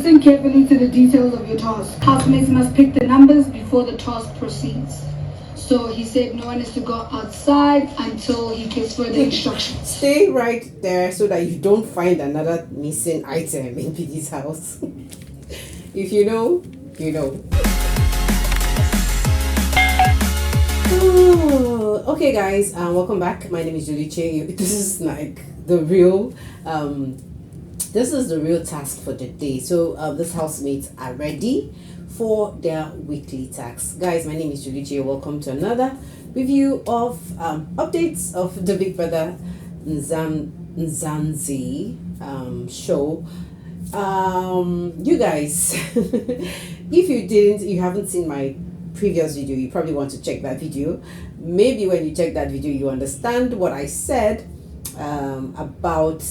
Listen carefully to the details of your task. Housemates must pick the numbers before the task proceeds. So he said no one is to go outside until he gives further instructions. Stay right there so that you don't find another missing item in Piggy's house. If you know, you know. Oh, okay, guys, welcome back. My name is Julie. This is like the real this is the real task for the day. So these housemates are ready for their weekly tasks. Guys, my name is Julie. Welcome to another review of updates of the Big Brother Bbmzansi show. You guys, if you haven't seen my previous video, you probably want to check that video. Maybe when you check that video, you understand what I said about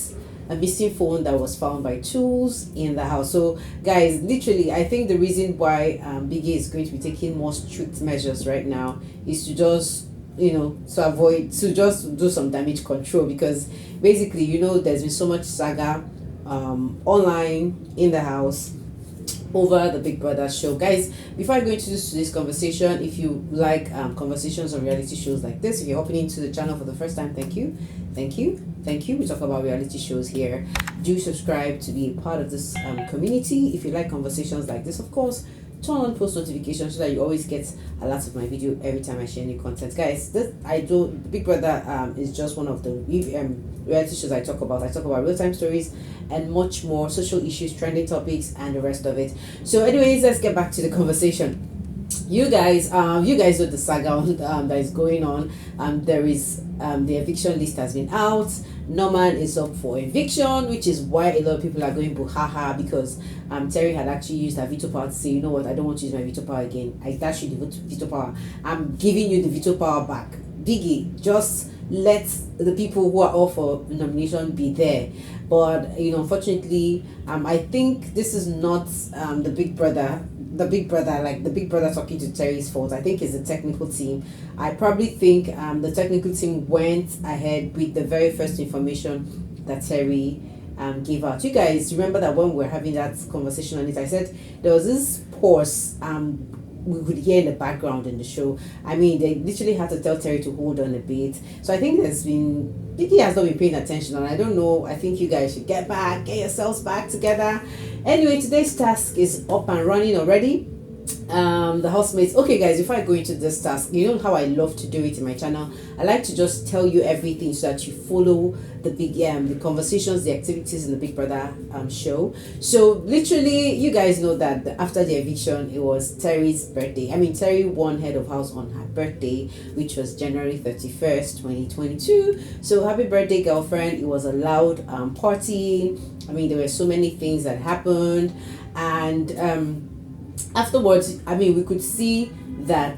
a missing phone that was found by tools in the house. So guys, literally, I think the reason why Biggie is going to be taking more strict measures right now is to just to just do some damage control, because basically, there's been so much saga online in the house over the Big Brother show. Guys, before I go into this conversation, if you like conversations on reality shows like this, if you're hopping into the channel for the first time, thank you. We talk about reality shows here. Do subscribe to be a part of this community. If you like conversations like this, of course, turn on post notifications so that you always get alerts of my video every time I share new content. Guys, Big Brother is just one of the reality shows I talk about. I talk about real-time stories and much more, social issues, trending topics, and the rest of it. So anyways, let's get back to the conversation. You guys know the saga that is going on. There is the eviction list has been out. Norman is up for eviction, which is why a lot of people are going buhaha, because Terry had actually used her veto power to say, you know what, I don't want to use my veto power again. I dash you the veto power. I'm giving you the veto power back. Biggie, just let the people who are all for nomination be there. But unfortunately, I think this is not the Big Brother talking to Terry's fault. I think it's the technical team. I probably think the technical team went ahead with the very first information that Terry gave out. You guys remember that when we were having that conversation on it, I said there was this pause we could hear in the background in the show. I mean, they literally had to tell Terry to hold on a bit. So I think Dinky has not been paying attention, and I don't know. I think you guys should get yourselves back together. Anyway, today's task is up and running already. The housemates. Okay, guys, before I go into this task, you know how I love to do it in my channel. I like to just tell you everything so that you follow the conversations, the activities in the Big Brother show. So literally, you guys know that after the eviction, it was Terry's birthday. I mean, Terry won head of house on her birthday, which was January 31st, 2022. So happy birthday, girlfriend. It was a loud party. I mean, there were so many things that happened, and afterwards, I mean, we could see that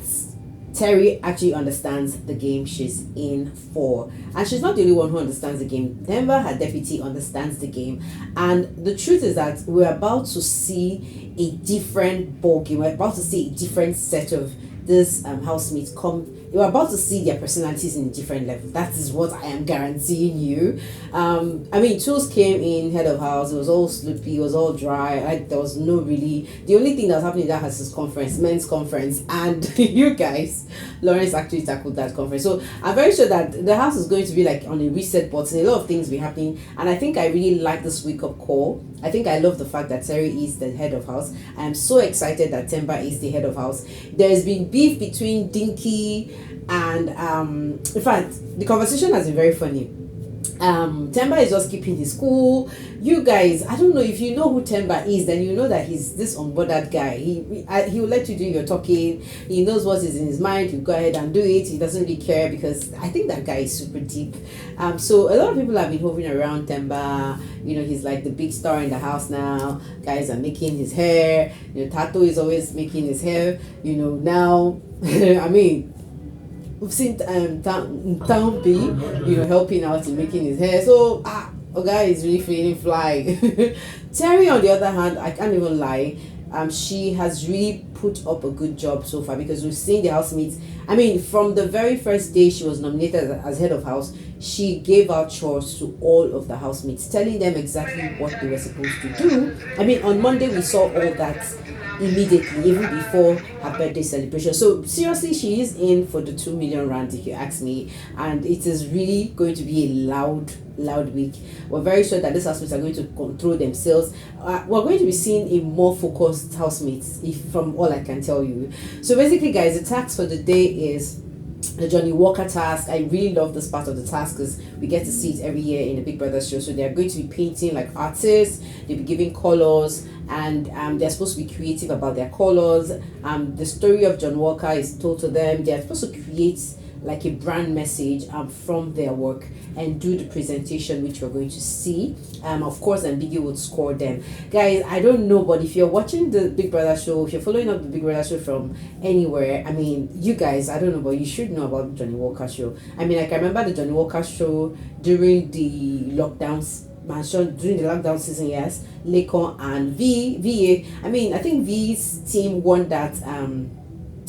Terry actually understands the game she's in for. And she's not the only one who understands the game. Themba, her deputy, understands the game. And the truth is that we're about to see a different ballgame. We're about to see a different set of these housemates come. You're about to see their personalities in a different level. That is what I am guaranteeing you. I mean, Tools came in head of house. It was all sloopy. It was all dry. Like, there was no really. The only thing that was happening in that house is men's conference, and you guys, Lawrence actually tackled that conference. So I'm very sure that the house is going to be like on a reset button. A lot of things will be happening, and I think I really like this wake up call. I think I love the fact that Terry is the head of house. I am so excited that Themba is the head of house. There's been beef between Dinky and in fact, the conversation has been very funny. Themba is just keeping his cool. You guys, I don't know if you know who Themba is, then you know that he's this unbothered guy. He will let you do your talking. He knows what is in his mind. You go ahead and do it. He doesn't really care, because I think that guy is super deep. So a lot of people have been hovering around Themba. He's like the big star in the house now. Guys are making his hair. Tato is always making his hair. Now, I mean, we've seen Themba, helping out in making his hair. So a guy is really feeling fly. Terry, on the other hand, I can't even lie. she has really put up a good job so far, because we've seen the housemates. I mean, from the very first day she was nominated as head of house, she gave out chores to all of the housemates, telling them exactly what they were supposed to do. I mean, on Monday we saw all that immediately, even before her birthday celebration. So seriously, she is in for the 2 million rand, if you ask me, and it is really going to be a loud week. We're very sure that these housemates are going to control themselves. We're going to be seeing a more focused housemates, if from all I can tell you. So basically, guys, the task for the day is the Johnny Walker task. I really love this part of the task because we get to see it every year in the Big Brother show. So they're going to be painting like artists, they'll be giving colors, and they're supposed to be creative about their colors. The story of John Walker is told to them. They're supposed to create like a brand message from their work and do the presentation, which we're going to see. Of course, and Biggie would score them. Guys, I don't know, but if you're watching the Big Brother show, if you're following up the Big Brother show from anywhere, I mean, you guys, I don't know, but you should know about the Johnny Walker show. I mean, like, I remember the Johnny Walker show during the lockdowns, during the lockdown season, yes, Lekon and VA. I mean, I think V's team won that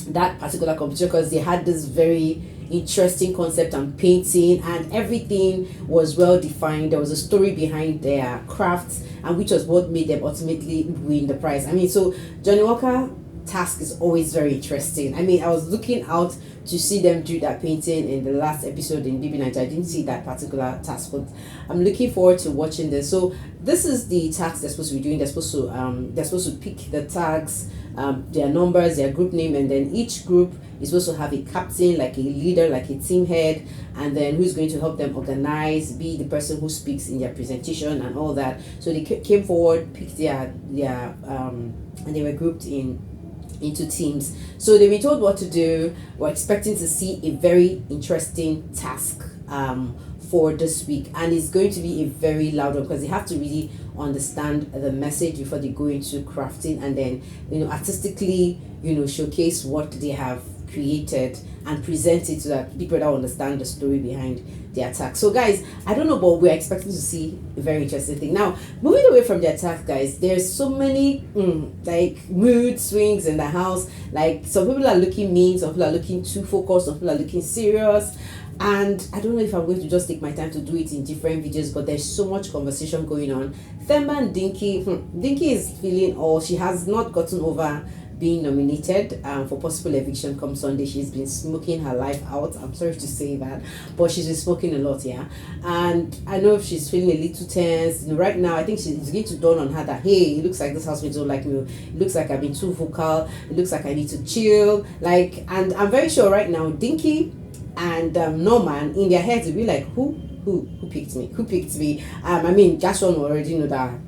that particular competition because they had this very interesting concept and painting, and everything was well defined. There was a story behind their crafts, and which was what made them ultimately win the prize. I mean, so Johnny Walker task is always very interesting. I mean, I was looking out to see them do that painting in the last episode in Bbmzansi. I didn't see that particular task, but I'm looking forward to watching this. So this is the task they're supposed to be doing. They're supposed to pick the tags, their numbers, their group name, and then each group is supposed to have a captain, like a leader, like a team head, and then who's going to help them organize, be the person who speaks in their presentation and all that. So they came forward, picked their and they were grouped into teams. So they've been told what to do. We're expecting to see a very interesting task for this week, and it's going to be a very loud one because they have to really understand the message before they go into crafting, and then artistically showcase what they have created and present it so that people that understand the story behind the attack. So guys, I don't know, but we're expecting to see a very interesting thing. Now, moving away from the attack, guys, there's so many like mood swings in the house. Like, some people are looking mean, some people are looking too focused, some people are looking serious, and I don't know if I'm going to just take my time to do it in different videos, but there's so much conversation going on. Themba and Dinky, Dinky is feeling, or she has not gotten over being nominated for possible eviction come Sunday. She's been smoking her life out. I'm sorry to say that, but she's been smoking a lot, yeah. And I know if she's feeling a little tense right now. I think it's going to dawn on her that, hey, it looks like this housemates don't like me. It looks like I've been too vocal. It looks like I need to chill. Like, and I'm very sure right now, Dinky and Norman in their heads will be like, who picked me? Who picked me? I mean, Joshua already know that.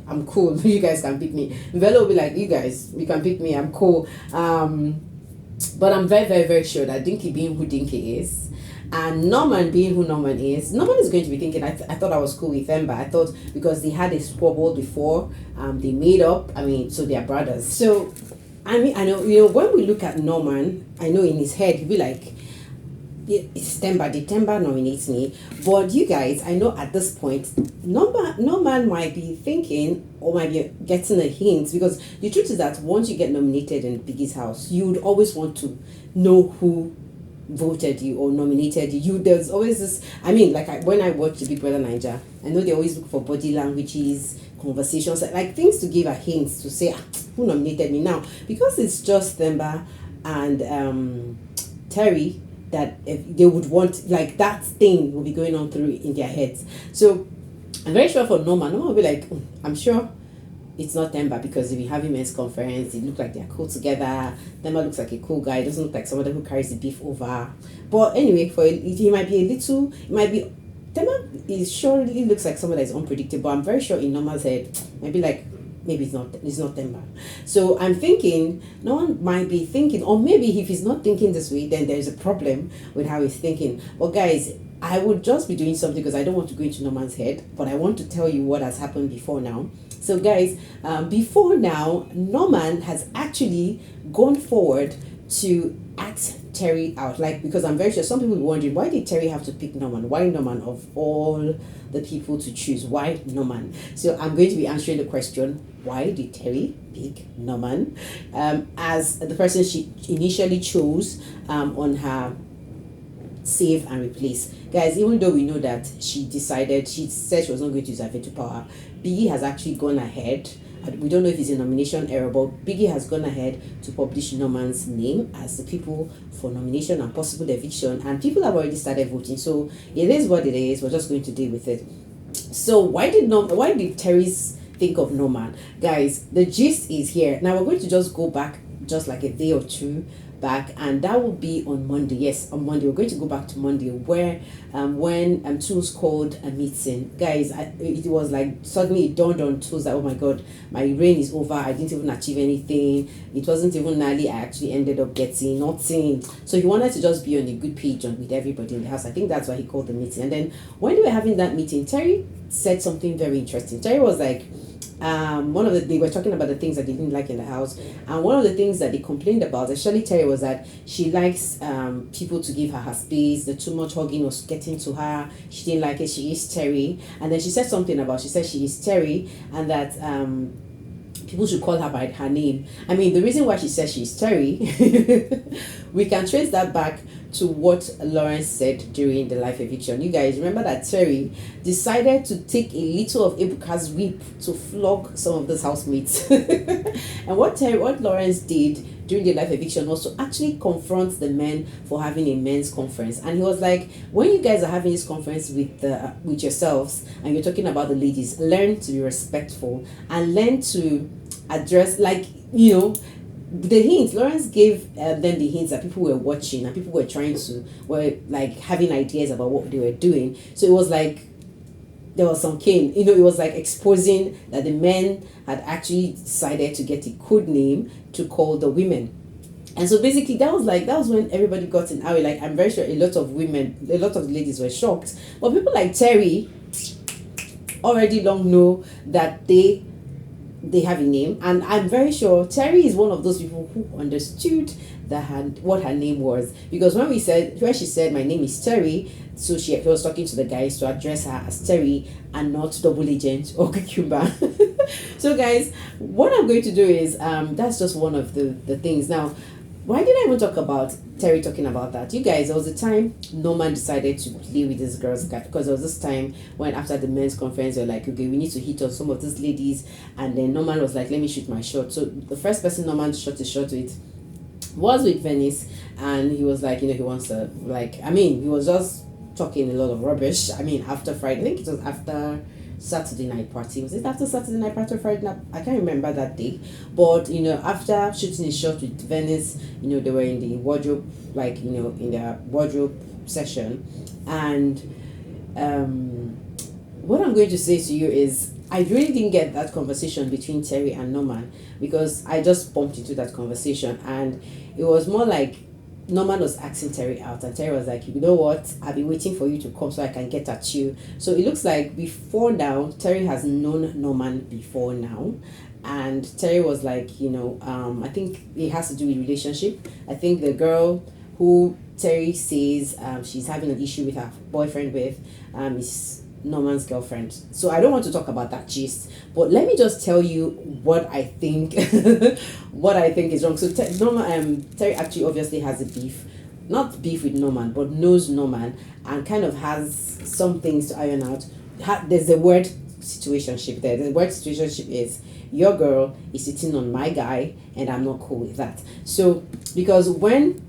I'm cool. You guys can pick me. Velo will be like, you guys, you can pick me. I'm cool. But I'm very, very, very sure that Dinky being who Dinky is, and Norman being who Norman is going to be thinking, I thought I was cool with Themba. I thought because they had a squabble before, they made up. I mean, so they're brothers. So, I mean, I know, when we look at Norman, I know in his head, he'll be like, it's Themba. The Themba nominates me. But you guys, I know at this point, Norman might be thinking or might be getting a hint, because the truth is that once you get nominated in Biggie's house, you would always want to know who voted you or nominated you. There's always this. I mean, like when I watch the Big Brother Naija, I know they always look for body languages, conversations, like things to give a hint to say who nominated me. Now, because it's just Themba and Terry, that if they would want, like, that thing will be going on through in their heads. So I'm very sure for Norman will be like, I'm sure it's not Themba, because if you have men's conference, they look like they're cool together. Themba looks like a cool guy. It doesn't look like somebody who carries the beef over. But anyway, he might be a little, it might be, Themba is surely looks like somebody that's unpredictable. I'm very sure in Norman's head, maybe like, maybe it's not Themba. So I'm thinking no one might be thinking, or maybe if he's not thinking this way, then there's a problem with how he's thinking. But guys, I would just be doing something because I don't want to go into Norman's head, but I want to tell you what has happened before now. So guys, before now, Norman has actually gone forward to ask Terry out? Like, because I'm very sure some people will be wondering, why did Terry have to pick Norman? Why Norman of all the people to choose? Why Norman? So I'm going to be answering the question, why did Terry pick Norman as the person she initially chose on her save and replace? Guys, even though we know that she said she was not going to use her veto power, Biggie has actually gone ahead. We don't know if it's a nomination error, but Biggie has gone ahead to publish Norman's name as the people for nomination and possible eviction, and people have already started voting. So it is what it is. We're just going to deal with it. So why did Terry's think of Norman? Guys, the gist is here. Now we're going to just go back just like a day or two back, and that will be on Monday. Yes, on Monday we're going to go back to Monday, where when Tools called a meeting. Guys, it was like suddenly it dawned on Tools that, oh my god, my reign is over. I didn't even achieve anything. It wasn't even Nally. I actually ended up getting nothing. So he wanted to just be on a good page with everybody in the house. I think that's why he called the meeting. And then when they were having that meeting, Terry said something very interesting. Terry was like, they were talking about the things that they didn't like in the house, and one of the things that they complained about, especially Terry, was that she likes people to give her space. The too much hugging was getting to her. She didn't like it. She is Terry. And then she said something about, she said she is Terry, and that people should call her by her name. I mean, the reason why she says she's Terry, we can trace that back to what Lawrence said during the live eviction. You guys remember that Terry decided to take a little of Ebuka's whip to flog some of those housemates. And what Lawrence did during the live eviction was to actually confront the men for having a men's conference. And he was like, when you guys are having this conference with yourselves and you're talking about the ladies, learn to be respectful and learn to address, like, you know, the hints. Lawrence gave them the hints that people were watching and people were like having ideas about what they were doing. So it was like there was some cane, you know, it was like exposing that the men had actually decided to get a code name to call the women. And so basically that was when everybody got in our, like, I'm very sure a lot of ladies were shocked. But people like Terry already long know that they have a name, and I'm very sure Terry is one of those people who understood what her name was, because when she said my name is Terry, so she was talking to the guys to address her as Terry and not double agent or cucumber. So guys, what I'm going to do is that's just one of the things. Now, why did I even talk about Terry talking about that? You guys, there was a time Norman decided to play with these girls, because there was this time when after the men's conference they were like, okay, we need to hit on some of these ladies, and then Norman was like, let me shoot my shot. So the first person Norman shot his shot with was with Venice, and he was like, you know, he wants to, like, I mean, he was just talking a lot of rubbish. I mean, after Friday, I think it was after Saturday night party. Was it after Saturday night party or Friday night? I can't remember that day. But, you know, after shooting a shot with Venice, you know, they were in the wardrobe, like, you know, in their wardrobe session. And what I'm going to say to you is, I really didn't get that conversation between Terry and Norman, because I just bumped into that conversation, and it was more like Norman was asking Terry out, and Terry was like, you know what, I've been waiting for you to come so I can get at you. So it looks like before now, Terry has known Norman before now, and Terry was like, you know, I think it has to do with relationship. I think the girl who Terry says she's having an issue with her boyfriend with is Norman's girlfriend. So I don't want to talk about that gist, but let me just tell you what I think what I think is wrong. So Terry actually obviously has a not beef with Norman, but knows Norman and kind of has some things to iron out. There's the word situationship there. The word situationship is, your girl is sitting on my guy and I'm not cool with that. So because when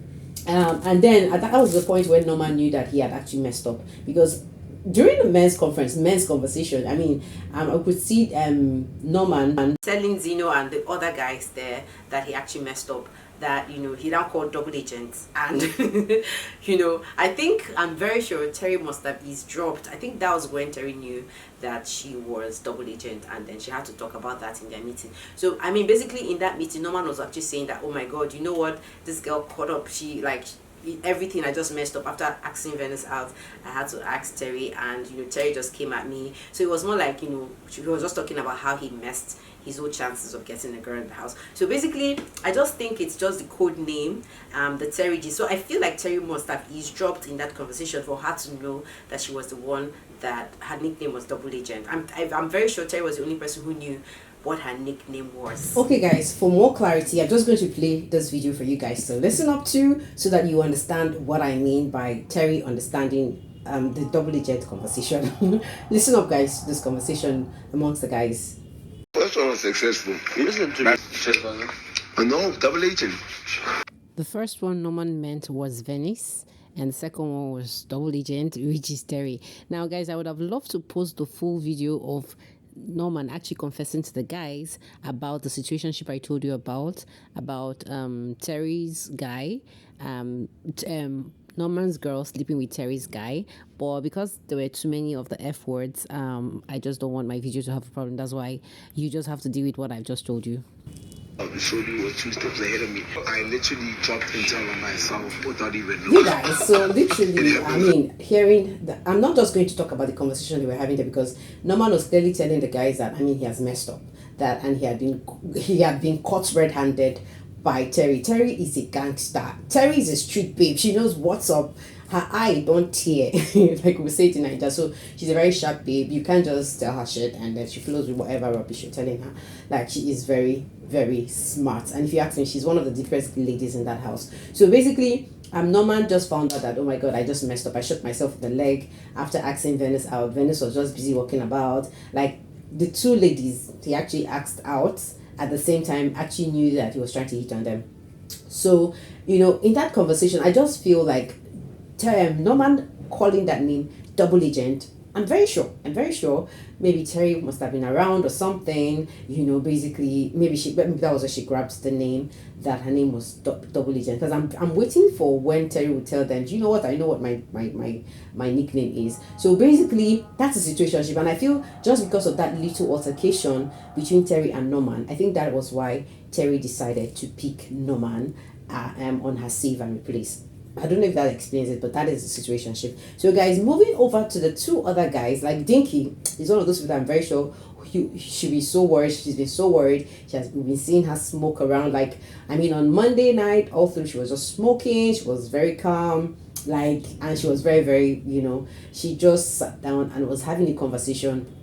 and then that was the point when Norman knew that he had actually messed up, because during the men's conversation, I mean, I could see Norman telling Zeno and the other guys there that he actually messed up, that, you know, he now called double agents, and you know, I think, I'm very sure Terry must have eavesdropped. I think that was when Terry knew that she was double agent, and then she had to talk about that in their meeting. So I mean, basically in that meeting, Norman was actually saying that, oh my god, you know what, this girl caught up, she like everything, I just messed up. After asking Venice out, I had to ask Terry, and you know, Terry just came at me. So it was more like, you know, he was just talking about how he messed his own chances of getting a girl in the house. So basically, I just think it's just the code name, the Terry G. So I feel like Terry must have eavesdropped in that conversation for her to know that she was the one, that her nickname was Double Agent. I'm very sure Terry was the only person who knew what her nickname was. Okay guys, for more clarity, I'm just going to play this video for you guys to listen up to, so that you understand what I mean by Terry understanding the Double Agent conversation. Listen up guys to this conversation amongst the guys. First one was successful. Listen to me. No, Double Agent. The first one Norman meant was Venice, and the second one was Double Agent, which is Terry. Now guys, I would have loved to post the full video of Norman actually confessing to the guys about the situationship I told you about Terry's guy, Norman's girl sleeping with Terry's guy. But because there were too many of the F words, I just don't want my video to have a problem. That's why you just have to deal with what I've just told you. Shorty was 2 steps ahead of me. I literally dropped intel on myself without even knowing. You guys, so literally, I mean, hearing that, I'm not just going to talk about the conversation they were having there, because Norman was clearly telling the guys that, I mean, he has messed up, that, and he had been caught red-handed by Terry. Terry is a gangster. Terry is a street babe. She knows what's up. Her eye don't tear, like we say it in Nigeria. So she's a very sharp babe. You can't just tell her shit and then she flows with whatever rubbish you're telling her. Like, she is very, very smart. And if you ask me, she's one of the deepest ladies in that house. So basically, Norman just found out that, oh my god, I just messed up. I shot myself in the leg after asking Venice out. Venice was just busy walking about. Like, the 2 ladies he actually asked out at the same time actually knew that he was trying to hit on them. So, you know, in that conversation, I just feel like Norman calling that name Double Agent, I'm very sure maybe Terry must have been around or something, you know. Basically, maybe that was where she grabbed the name, that her name was Double Agent. Because I'm waiting for when Terry would tell them, do you know what, I know what my nickname is. So basically, that's the situationship. And I feel just because of that little altercation between Terry and Norman, I think that was why Terry decided to pick Norman on her save and replace. I don't know if that explains it, but that is the situationship. So guys, moving over to the 2 other guys, like Dinky is one of those people that I'm very sure she'll be so worried. She's been so worried. We've been seeing her smoke around. Like, I mean, on Monday night, all through, she was just smoking. She was very calm, like, and she was very, very, you know, she just sat down and was having a conversation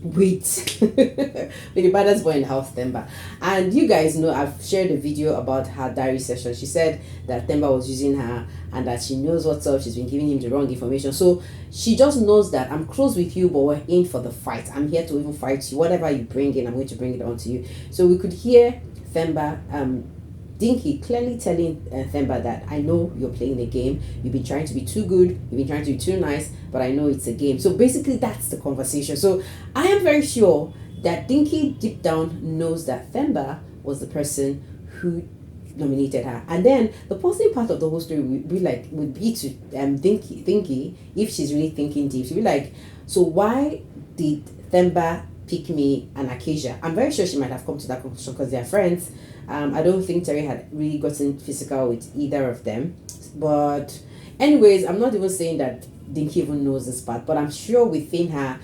with the baddest boy in the house, Themba. And you guys know I've shared a video about her diary session. She said that Themba was using her and that she knows what's up. She's been giving him the wrong information. So she just knows that I'm close with you, but we're in for the fight. I'm here to even fight you. Whatever you bring in, I'm going to bring it on to you. So we could hear Themba, Dinky clearly telling Themba that, I know you're playing a game. You've been trying to be too good. You've been trying to be too nice, but I know it's a game. So basically, that's the conversation. So I am very sure that Dinky deep down knows that Themba was the person who nominated her. And then the positive part of the whole story would be to Dinky, if she's really thinking deep, she'd be like, so why did Themba pick me and Acacia? I'm very sure she might have come to that conclusion because they're friends. I don't think Terry had really gotten physical with either of them. But anyways, I'm not even saying that Dinky even knows this part, but I'm sure within her,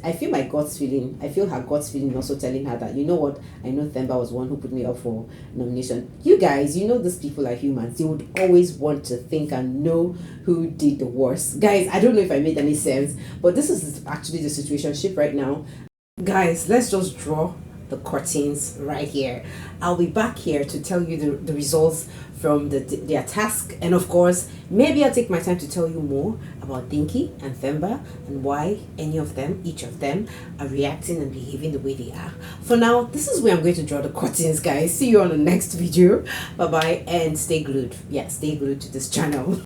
I feel my gut's feeling. I feel her gut's feeling also telling her that, you know what, I know Themba was the one who put me up for nomination. You guys, you know these people are humans. They would always want to think and know who did the worst. Guys, I don't know if I made any sense, but this is actually the situationship right now. Guys, let's just draw the curtains right here. I'll be back here to tell you the results from their task, and of course maybe I'll take my time to tell you more about Dinky and Themba and why each of them are reacting and behaving the way they are. For now, this is where I'm going to draw the curtains, guys. See you on the next video. Bye bye, and stay glued. Yeah, stay glued to this channel.